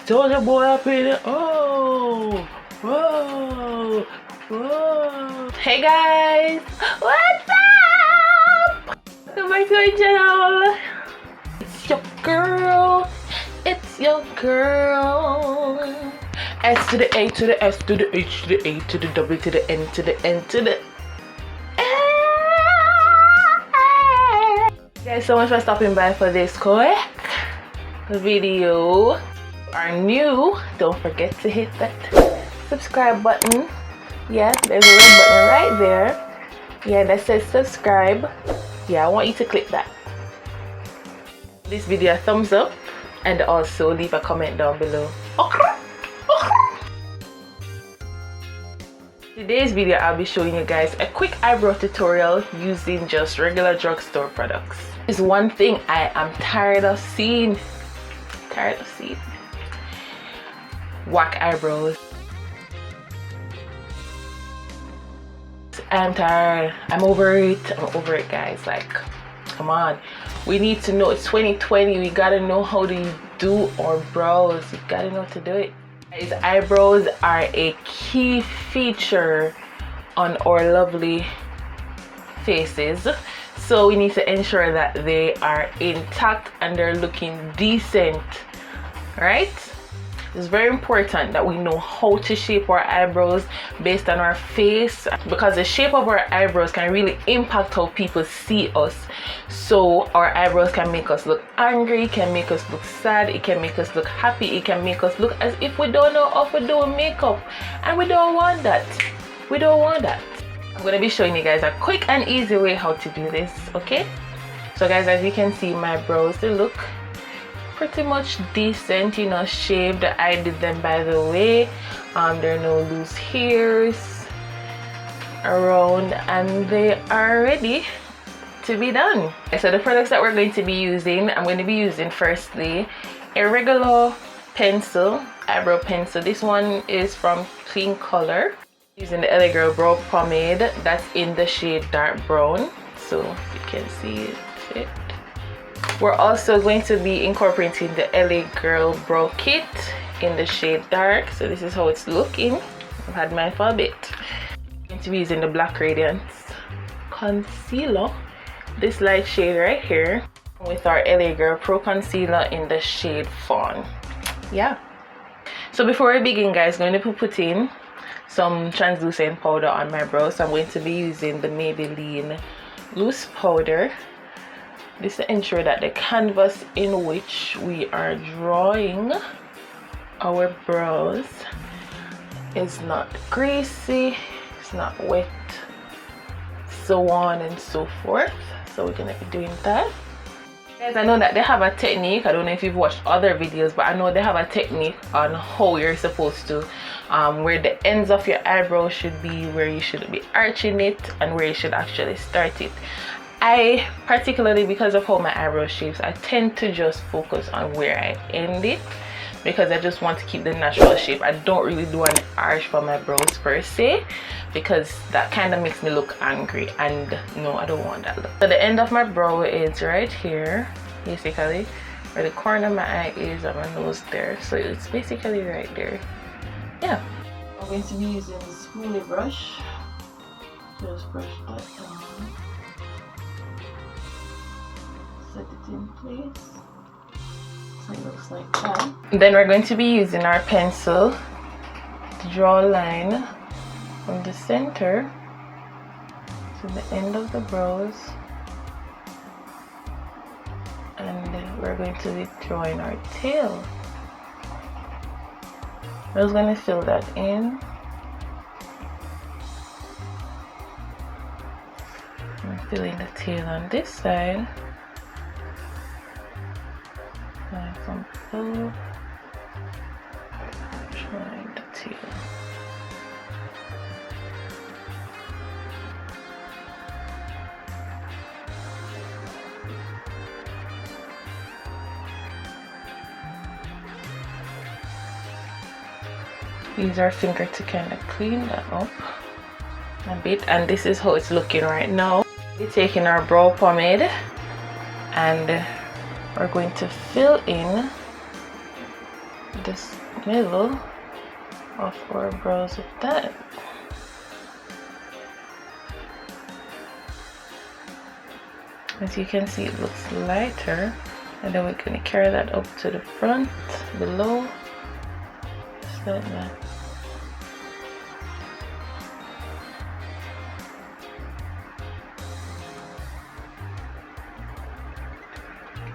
Soldier Boy up in it. Oh, whoa, whoa. Hey guys, what's up? Welcome back to my channel. It's your girl. It's your girl. S to the A to the S to the H to the A to the W to the N to the N to the. Thank you guys so much for stopping by for this quick video. Are new, don't forget to hit that subscribe button. Yeah, there's a red button right there. Yeah, that says subscribe. Yeah, I want you to click that. This video a thumbs up and also leave a comment down below. Today's video I'll be showing you guys a quick eyebrow tutorial using just regular drugstore products. It's one thing I am tired of seeing. Whack eyebrows. I'm tired. I'm over it guys. Like, come on, we need to know. It's 2020. We gotta know how to do our brows. You gotta know how to do it. Guys, eyebrows are a key feature on our lovely faces, so we need to ensure that they are intact and they're looking decent, right? It's very important that we know how to shape our eyebrows based on our face, because the shape of our eyebrows can really impact how people see us. So our eyebrows can make us look angry, it can make us look sad, it can make us look happy, it can make us look as if we don't know how to do makeup, and we don't want that. We don't want that. I'm going to be showing you guys a quick and easy way how to do this, okay? So guys, as you can see, my brows, they look pretty much decent, you know, shaved. I did them, by the way. There are no loose hairs around and they are ready to be done. So the products that we're going to be using, I'm going to be using firstly a regular pencil, eyebrow pencil. This one is from Clean Color. Using the LA Girl brow pomade that's in the shade dark brown, so you can see it. We're also going to be incorporating the LA Girl brow kit in the shade dark, so this is how it's looking. I've had mine for a bit. I'm going to be using the Black Radiance concealer, this light shade right here, with our LA Girl Pro Concealer in the shade Fawn. Yeah. So before we begin, guys, I'm going to put in some translucent powder on my brows. So I'm going to be using the Maybelline loose powder. This to ensure that the canvas in which we are drawing our brows is not greasy, it's not wet, so on and so forth. So we're gonna be doing that. Guys, I know that they have a technique. I don't know if you've watched other videos, but I know they have a technique on how you're supposed to where the ends of your eyebrow should be, where you should be arching it, and where you should actually start it. I, particularly because of how my eyebrow shapes, I tend to just focus on where I end it, because I just want to keep the natural shape. I don't really do an arch for my brows per se, because that kind of makes me look angry, and no, I don't want that look. So the end of my brow is right here, basically where the corner of my eye is and my nose there, so it's basically right there. Yeah, I'm going to be using this spoolie brush. Just brush that down, set it in place. So it looks like that. Then we're going to be using our pencil to draw a line from the center to the end of the brows, and we're going to be drawing our tail. I'm just going to fill that in. I'm filling the tail on this side. From below, drawing the tail. Use our finger to kind of clean that up a bit, and this is how it's looking right now. We're taking our brow pomade and we're going to fill in this middle of our brows with that. As you can see, it looks lighter, and then we're going to carry that up to the front below, just like that.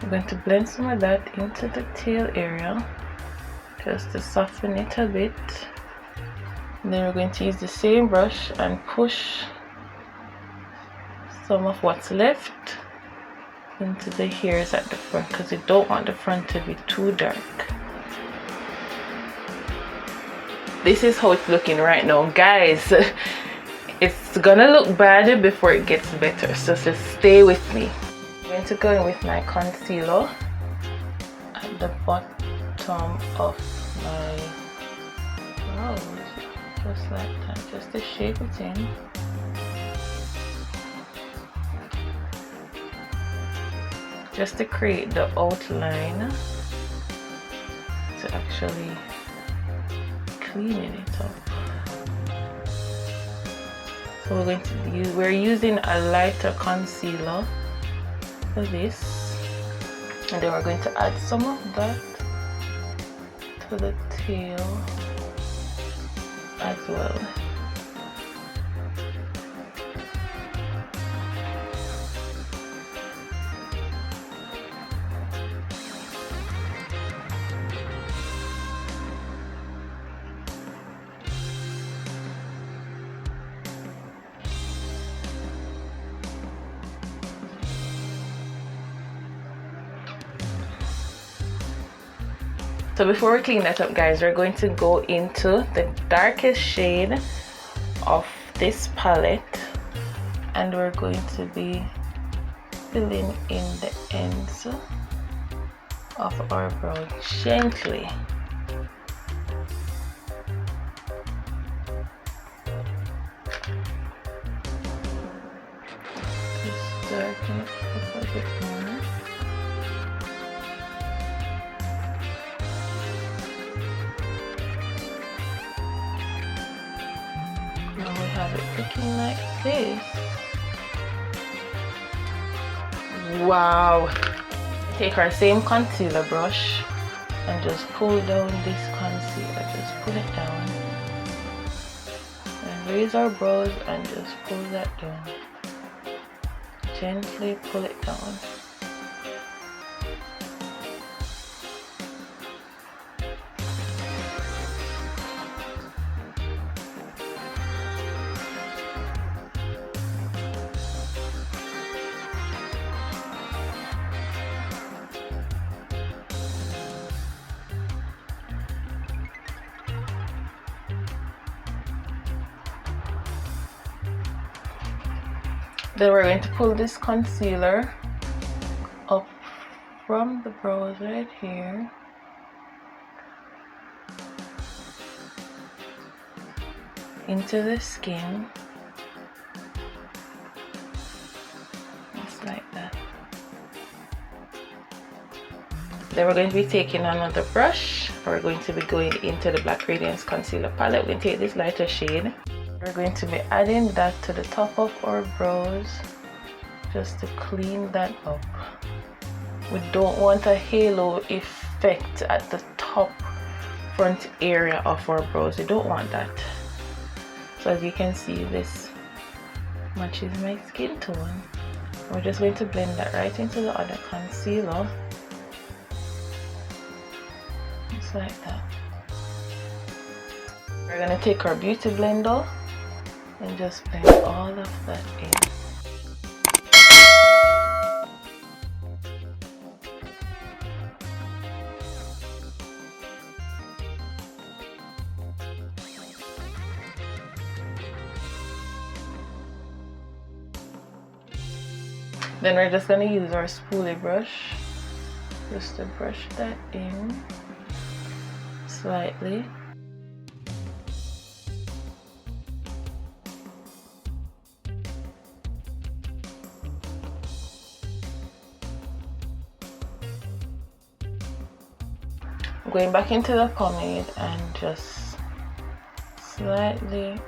I'm going to blend some of that into the tail area just to soften it a bit. And then we're going to use the same brush and push some of what's left into the hairs at the front, because we don't want the front to be too dark. This is how it's looking right now, guys. It's gonna look bad before it gets better, so just stay with me. I'm going to go in with my concealer at the bottom of my brows, just like that, just to shape it in. Just to create the outline, to actually cleaning it up. So we're going to use, we're using a lighter concealer for this, and then we're going to add some of that to the tail as well. So before we clean that up, guys, we're going to go into the darkest shade of this palette, and we're going to be filling in the ends of our brow gently. Just darken it up a bit more. Have it looking like this. Wow. Take our same concealer brush and just pull down this concealer. Just pull it down and raise our brows and just pull that down. Gently pull it down. Then we're going to pull this concealer up from the brows right here into the skin, just like that. Then we're going to be taking another brush. We're going to be going into the Black Radiance Concealer palette. We're going to take this lighter shade. We're going to be adding that to the top of our brows just to clean that up. We don't want a halo effect at the top front area of our brows. We don't want that. So as you can see, this matches my skin tone. We're just going to blend that right into the other concealer, just like that. We're going to take our beauty blender and just blend all of that in. Then we're just going to use our spoolie brush just to brush that in slightly. going back into the pomade and just slightly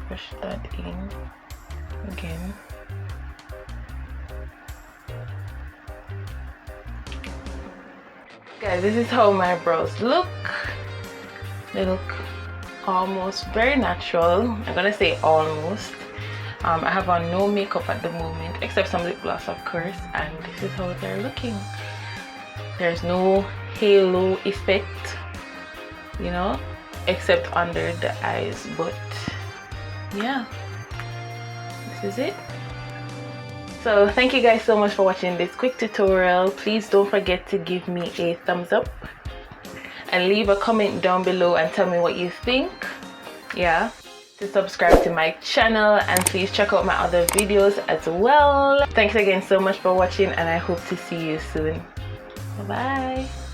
push that in again. Guys, this is how my brows look. They look almost very natural. I'm gonna say almost. I have on no makeup at the moment except some lip gloss, of course, and this is how they're looking. There's no halo effect, you know, except under the eyes, but yeah, this is it. So thank you guys so much for watching this quick tutorial. Please don't forget to give me a thumbs up and leave a comment down below and tell me what you think. Yeah, to subscribe to my channel, and please check out my other videos as well. Thanks again so much for watching, and I hope to see you soon. Bye bye.